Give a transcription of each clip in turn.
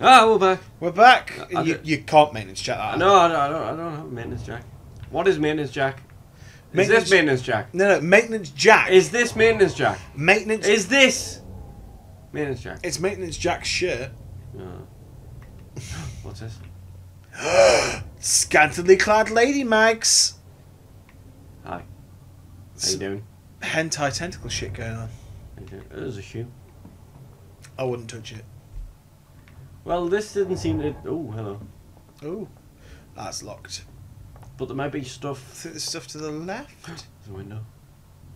Ah, we're back. We're back. You can't maintenance jack that. No, I don't have a maintenance jack. What is maintenance jack? Is this maintenance jack? No, maintenance jack. Is this maintenance jack? Maintenance. Is this maintenance jack? It's maintenance jack's shirt. No. What's this? Scantily clad lady mags. Hi. How you doing? Hentai tentacle shit going on. How you doing? There's a shoe. I wouldn't touch it. Well, this didn't seem to... Oh, hello. Oh, that's locked. But there might be I stuff... think there's stuff to the left. There's a window.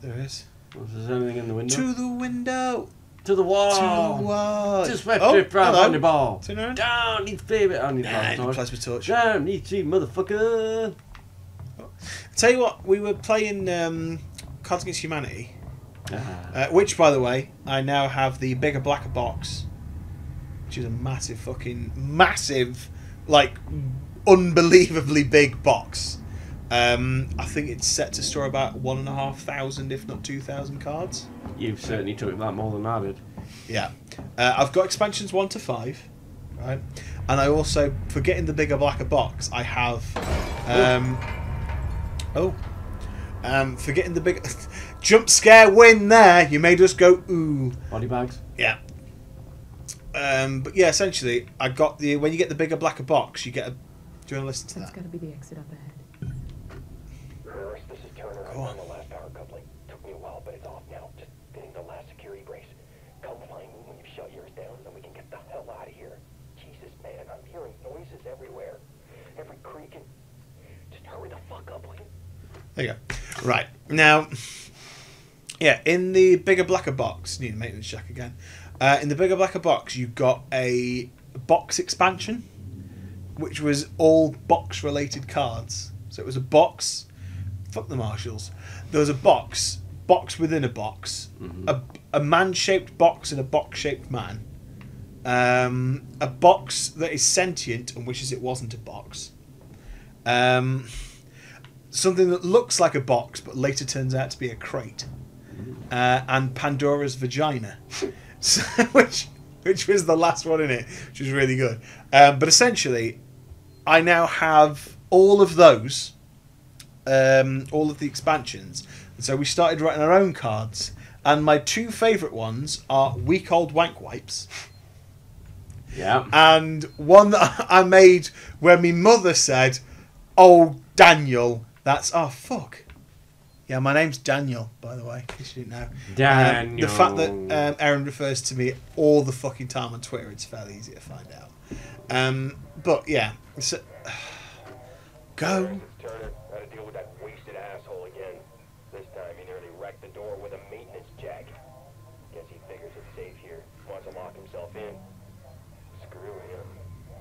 There is. Well, if there's anything in the window... To the window. To the wall. To the wall. Just swept it round on the ball. Turn around. Down, need favorite. I need plasma torch. Down, need to see motherfucker. Tell you what, we were playing Cards Against Humanity, which, by the way, I now have the bigger, blacker box, which is a massive, like, unbelievably big box. I think it's set to store about 1,500, if not 2,000 cards. You've certainly took that more than I did. Yeah. I've got expansions 1 to 5, right? And I also, for getting the bigger, blacker box, I have... for getting the big... Jump scare win there! You made us go, ooh. Body bags? Yeah. But yeah, essentially, I got the... When you get the bigger, blacker box, you get a... Do you want to listen to that? That's got to be the exit up ahead. This is Turner. I'm on the last power coupling. Took me a while, but it's off now. Just fitting the last security brace. Come find me when you've shut yours down, then we can get the hell out of here. Jesus, man, I'm hearing noises everywhere. Every creaking. Just hurry the fuck up, will you? There you go. Right. Now, yeah, in the bigger, blacker box... Need a maintenance jack again. In the bigger, blacker box, you got a box expansion, which was all box-related cards. So it was a box... Fuck the marshals. There was a box within a box, a man-shaped box and a box-shaped man, a box that is sentient and wishes it wasn't a box, something that looks like a box but later turns out to be a crate, and Pandora's vagina, so, which was the last one in it, which was really good. But essentially, I now have all of those. All of the expansions, and so we started writing our own cards, and my two favourite ones are Week Old Wank Wipes, and one that I made where my mother said, "Oh, Daniel, that's fuck." Yeah, my name's Daniel, by the way, in case you didn't know. Daniel. The fact that Erin refers to me all the fucking time on Twitter, it's fairly easy to find out. But yeah, so, go. Turner, how to deal with that wasted asshole again. This time he nearly wrecked the door with a maintenance jack. Guess he figures it's safe here. Wants to lock himself in. Screw him.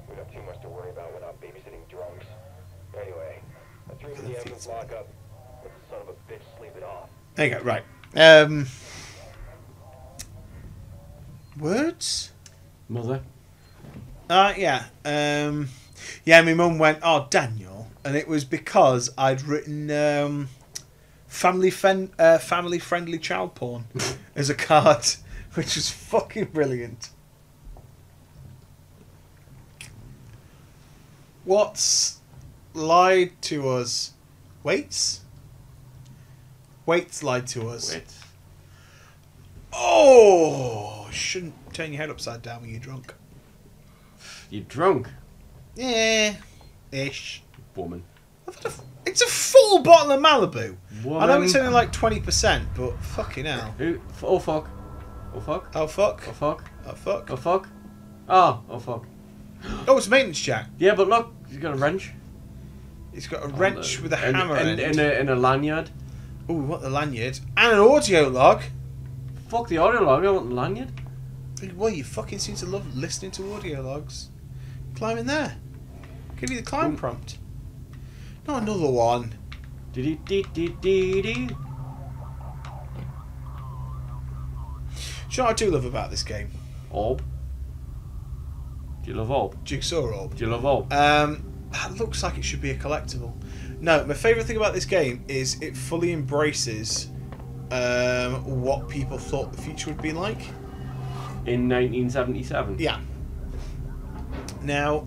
We got too much to worry about without babysitting drunks. Anyway, I threw him in the evidence lockup. Let the son of a bitch sleep it off. There you go, right. Words? Mother? Yeah. Yeah, my mum went, "Oh, Daniel." And it was because I'd written family-friendly child porn as a card, which was fucking brilliant. What's lied to us? Waits lied to us. Wait. Oh! Shouldn't turn your head upside down when you're drunk. You drunk? Yeah. Ish. Woman. It's a full bottle of Malibu. Woman. I know it's only like 20%, but fucking hell. Who? Oh fuck. Oh fuck. Oh fuck. Oh fuck. Oh fuck. Oh fuck. Oh fuck. Oh, it's a maintenance jack. Yeah, but look, he's got a wrench. It's got a wrench with a hammer in it. In a lanyard. Oh, we want the lanyard. And an audio log. Fuck the audio log, I want the lanyard. Well, you fucking seem to love listening to audio logs. Climb in there. Give you the climb prompt. Not another one. Dee-dee-dee-dee-dee-dee. Do you know what I do love about this game? Orb. Do you love Orb? Jigsaw orb. Do you love Orb? That looks like it should be a collectible. No, my favourite thing about this game is it fully embraces what people thought the future would be like. In 1977? Yeah. Now,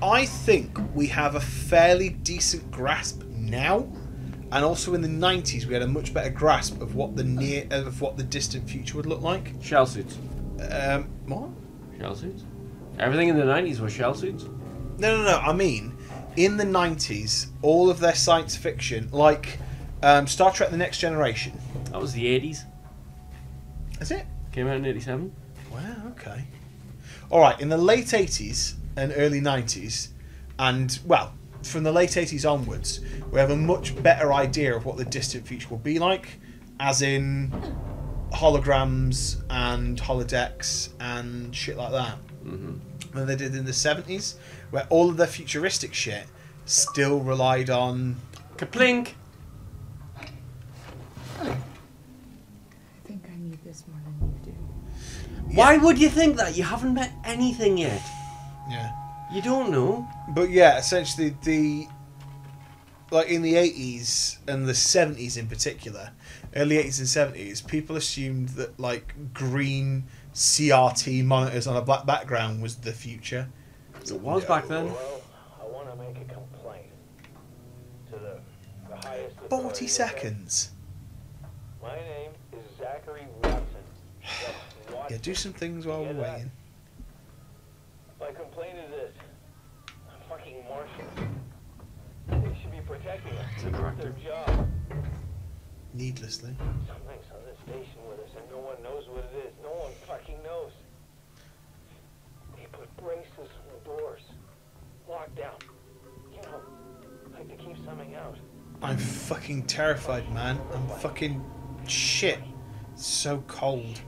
I think we have a fairly decent grasp now, and also in the 90s we had a much better grasp of what the distant future would look like. Shell suits. What? Shell suits. Everything in the 90s was shell suits. No. I mean, in the 90s, all of their science fiction, like Star Trek: The Next Generation. That was the 80s. Is it? Came out in 87. Wow. Okay. All right. In the late 80s and early 90s, and well, from the late 80s onwards, we have a much better idea of what the distant future will be like, as in holograms and holodecks and shit like that. Mm-hmm. Than they did in the 70s, where all of their futuristic shit still relied on... Kaplink! I think I need this more than you do. Yeah. Why would you think that? You haven't met anything yet. Yeah. You don't know. But yeah, essentially like in the 80s and the 70s in particular, early 80s and 70s, people assumed that like green CRT monitors on a black background was the future. It was back then. Well, I want to make a complaint to the highest 40 authority. seconds. My name is Zachary Watson. That's Watson. Yeah, do some things while we're waiting. My complaint is this. Fucking Martians. They should be protecting us. It's a director. Their job. Needlessly. Something's on this station with us and no one knows what it is. No one fucking knows. They put braces on the doors. Locked down. You know, like to keep something out. I'm fucking terrified, man. I'm fucking shit. It's so cold.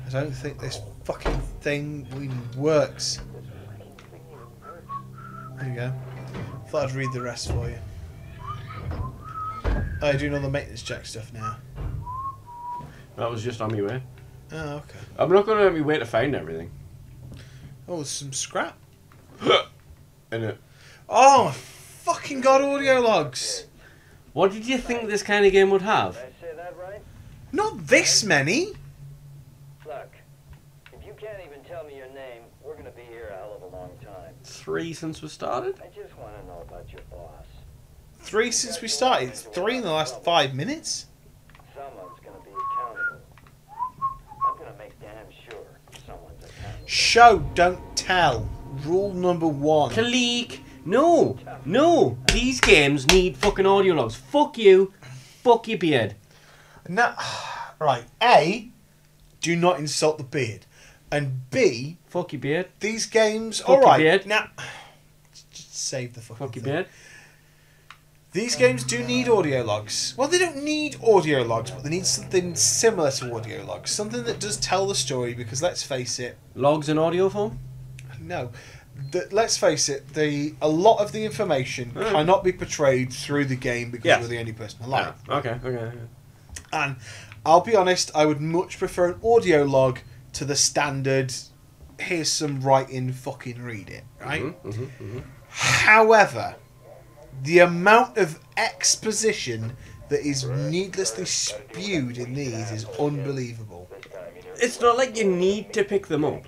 I don't think this fucking thing even works. This fucking thing even works. There you go. Thought I'd read the rest for you. Oh, you're doing all the maintenance check stuff now. That was just on my way. Oh, okay. I'm not going to have me wait to find everything. Oh, there's some scrap. In it. Oh, my fucking god, audio logs. What did you think this kind of game would have? Did I say that right? Not this many. Look, if you can't even tell me your name, we're gonna be here a hell of a long time. 3 since we started? I just want to know about your boss. 3 since we started. 3 in the last 5 minutes. Someone's gonna be accountable. I'm gonna make damn sure someone's accountable. Show, don't tell. Rule number 1. Click! No! No! These games need fucking audio logs. Fuck you. Fuck your beard. No, right. A, do not insult the beard. And B, Fuck your beard. these games... Fuck your Alright, beard. now... Just save the fucking Fuck your thing. beard. These games do need audio logs. Well, they don't need audio logs, but they need something similar to audio logs. Something that does tell the story, because let's face it... Logs in audio form? No. Let's face it, a lot of the information cannot be portrayed through the game because Yes. you're the only person alive. Yeah. Okay. And I'll be honest, I would much prefer an audio log to the standard, here's some writing, fucking read it, right? However, the amount of exposition that is needlessly spewed in these is unbelievable. This time, you know. It's not like you need to pick them up.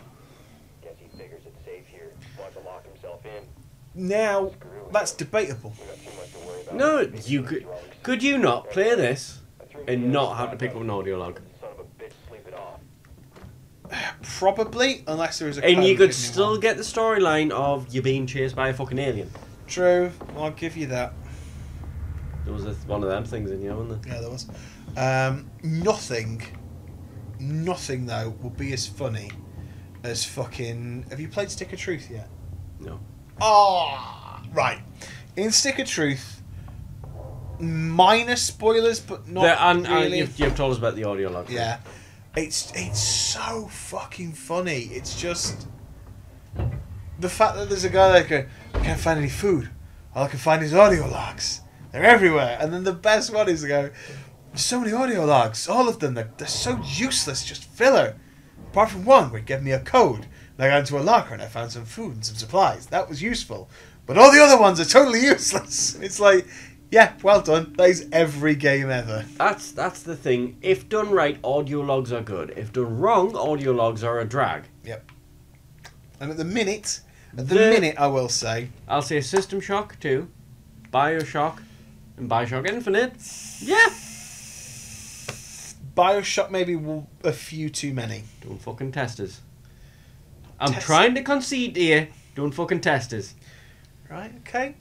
Guess he figures it's safe here. Wants to lock himself in. Now, that's debatable. We got too much to worry about. No, you could you not play this and not have to pick up an audio log? Son of a bitch, sleep it off. Probably, unless there is a And you code could hidden in still one. get the storyline of you being chased by a fucking alien. True, I'll give you that. There was one of them things in here, wasn't there? Yeah, there was. Nothing though will be as funny as fucking... Have you played Stick of Truth yet? No. Oh, right. In Stick of Truth, minor spoilers, but not And really. you've told us about the audio log. Yeah, it's so fucking funny. It's just the fact that there's a guy that goes, I can't find any food. All I can find is audio logs. They're everywhere. And then the best one is to go, there's so many audio logs. All of them, they're so useless, just filler. Apart from one where it gave me a code. And I got into a locker and I found some food and some supplies. That was useful. But all the other ones are totally useless. It's like, yeah, well done. That is every game ever. That's the thing. If done right, audio logs are good. If done wrong, audio logs are a drag. Yep. And at the minute, I will say, I'll say System Shock 2, Bioshock, and Bioshock Infinite. Yeah. Bioshock maybe a few too many. Don't fucking test us. I'm trying to concede here. Don't fucking test us. Right, okay.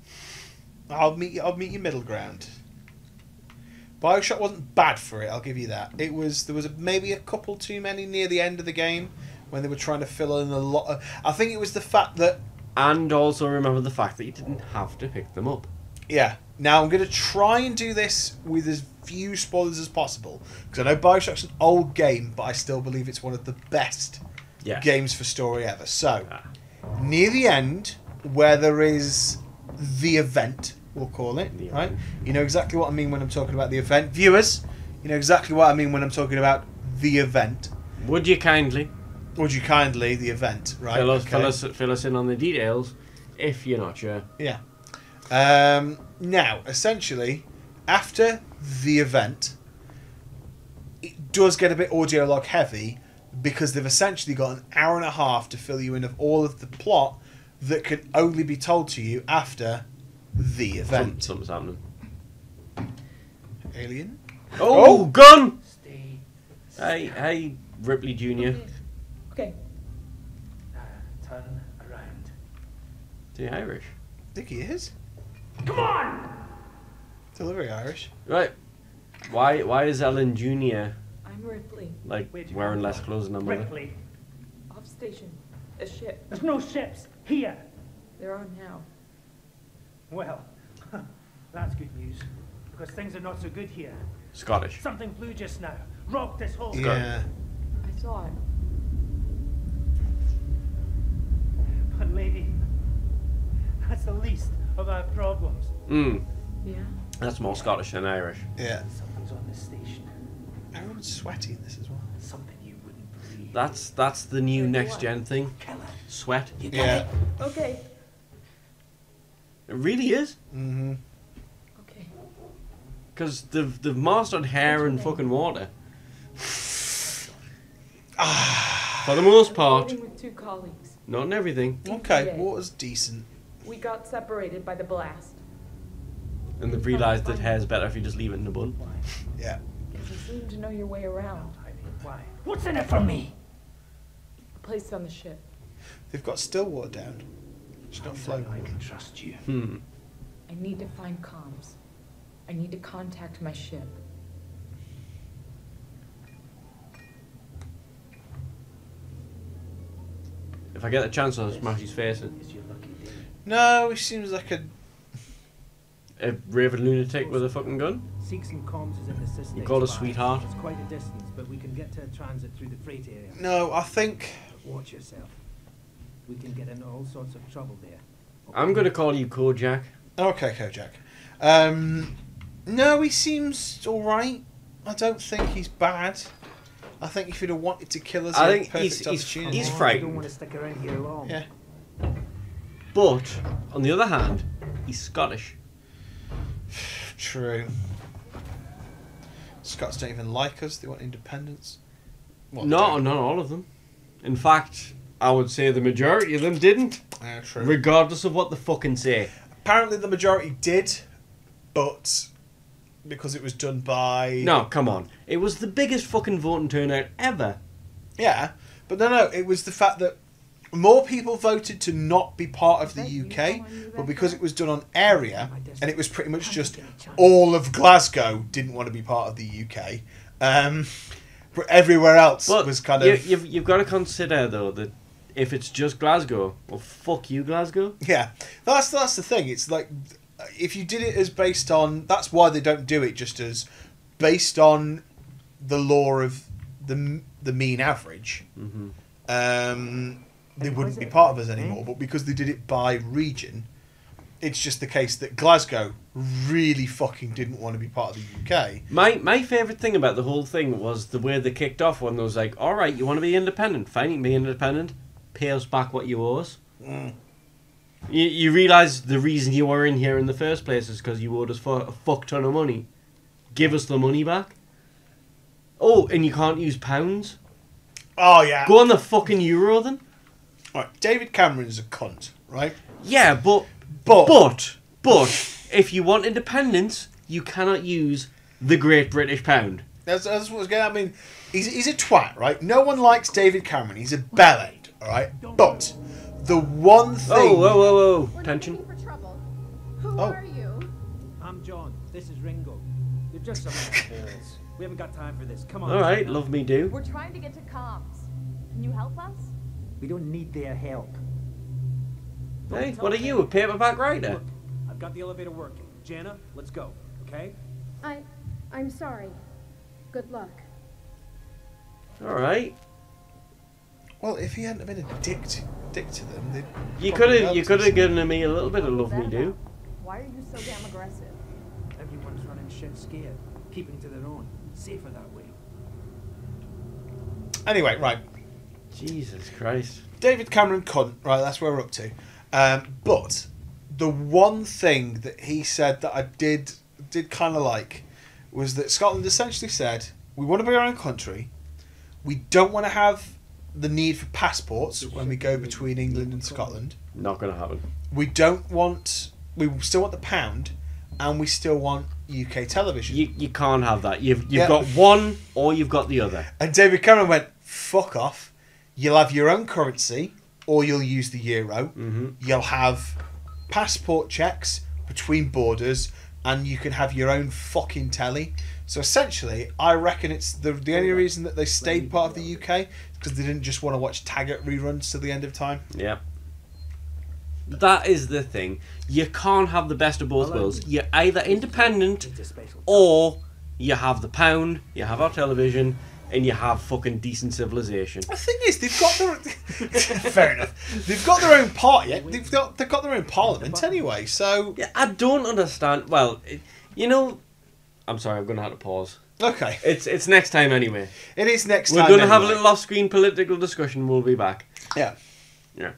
I'll meet you middle ground. Bioshock wasn't bad for it, I'll give you that. There was maybe a couple too many near the end of the game when they were trying to fill in a lot of... I think it was the fact that... And also remember the fact that you didn't have to pick them up. Yeah. Now I'm going to try and do this with as few spoilers as possible. Because I know Bioshock's an old game, but I still believe it's one of the best games for story ever. So, near the end, where there is the event, we'll call it, right? You know exactly what I mean when I'm talking about the event. Viewers, you know exactly what I mean when I'm talking about the event. Would you kindly, the event, right? Fill us in on the details, if you're not sure. Yeah. Now, essentially, after the event, it does get a bit audio log heavy because they've essentially got an hour and a half to fill you in of all of the plot that can only be told to you after the event. Something's happening. Alien? Oh, gun! Stay. Hey, Ripley Jr. Okay. Turn around. Is he Irish? I think he is. Come on! Delivery Irish. Right. Why is Ellen Jr. I'm Ripley. like Where'd you wearing come less from? clothes than her mother? Ripley, Off station. A ship. there's no ships here. There are now. Well, that's good news, because things are not so good here. Scottish. Something flew just now, rocked this whole... Yeah. I saw it. But lady, that's the least of our problems. Yeah. That's more Scottish than Irish. Yeah. Something's on this station. Everyone's sweaty in this as well. Something you wouldn't believe. That's the new Like next what? gen thing. Kill it. Sweat. You got Yeah. it. Okay. It really is. Mm-hmm. Okay. Because they've mastered hair and fucking water. For the most part. Working with 2 colleagues. Not in everything. Okay, Yeah. water's decent. We got separated by the blast. And they've realised that hair's better if you just leave it in the bun. Why? Yeah. Because you seem to know your way around. Why? What's in it for me? A place on the ship. They've got Stillwater down. It's not floating. I can trust you. I need to find comms. I need to contact my ship. If I get the chance, I'll smash his face in. Is your lucky day. No, he seems like a... A raving lunatic with a fucking gun? Seeks and comms is in the system. You call her sweetheart? It's quite a distance, but we can get to transit through the freight area. No, I think... Watch yourself. We can get into all sorts of trouble there. I'm going to call you Kojak. Okay, Kojak. No, he seems alright. I don't think he's bad. I think if he'd have wanted to kill us, I he had think a perfect he's opportunity. He's I don't frightened. want to stick around here long. Yeah. But, on the other hand, he's Scottish. True. Scots don't even like us. They want independence. Well, No, not all of them. In fact, I would say the majority of them didn't. true. Regardless of what the fucking say. Apparently the majority did, but because it was done by... No, come on. It was the biggest fucking voting turnout ever. Yeah, but no, it was the fact that more people voted to not be part of the UK, but because it was done on area, and it was pretty much just all of Glasgow didn't want to be part of the UK, but everywhere else But was kind of... you've got to consider, though, that if it's just Glasgow, well, fuck you, Glasgow. Yeah, that's the thing. It's like, if you did it as based on... That's why they don't do it just as based on the law of the mean average. Mm-hmm. They wouldn't be part of us anymore, but because they did it by region, it's just the case that Glasgow really fucking didn't want to be part of the UK. My favourite thing about the whole thing was the way they kicked off when they was like, alright, you want to be independent? Fine, you can be independent. Pay us back what you owe us. You realise the reason you were in here in the first place is because you owed us for a fuck ton of money. Give us the money back. Oh, and you can't use pounds? Oh, yeah. Go on the fucking euro then. Right, David Cameron's a cunt, right? Yeah, but if you want independence, you cannot use the Great British Pound. That's what I was getting at. I mean, he's a twat, right? No one likes David Cameron. He's a bellend, all right? But the one thing... Whoa. We're Tension. looking for trouble. Who Oh. are you? I'm John. This is Ringo. You're just some assholes. We haven't got time for this. Come on. Alright, China. love me do. We're trying to get to comms. Can you help us? We don't need their help. Hey, what are you, a paperback writer? Look, I've got the elevator working. Jana, let's go. Okay? I'm sorry. Good luck. Alright. Well, if he hadn't been a dick to them, they'd... You probably could helped have given me a little bit of What love was me that do. about? Why are you so damn aggressive? Everyone's running shit scared, keeping to their own. Safer that way. us. Anyway, right. Jesus Christ. David Cameron cunt, right, that's where we're up to. But the one thing that he said that I did kind of like was that Scotland essentially said, we want to be our own country, we don't want to have the need for passports when we go between England and Scotland, Not gonna happen. we still want the pound, and we still want UK television. You can't have that. You've Yeah. got one or you've got the other. And David Cameron went, fuck off. You'll have your own currency, or you'll use the euro. Mm-hmm. You'll have passport checks between borders, and you can have your own fucking telly. So essentially, I reckon it's the only reason that they stayed part of the UK because they didn't just want to watch Taggart reruns to the end of time. Yeah. That is the thing. You can't have the best of both worlds. You're either independent or you have the pound, you have our television, and you have fucking decent civilization. The thing is, they've got their fair enough. They've got their own party. They've got their own parliament anyway. So Yeah, I don't understand. Well, I'm sorry, I'm going to have to pause. okay, It's next time anyway. it is next We're time. going to have a anyway. little off-screen political discussion. We'll be back. Yeah. Yeah.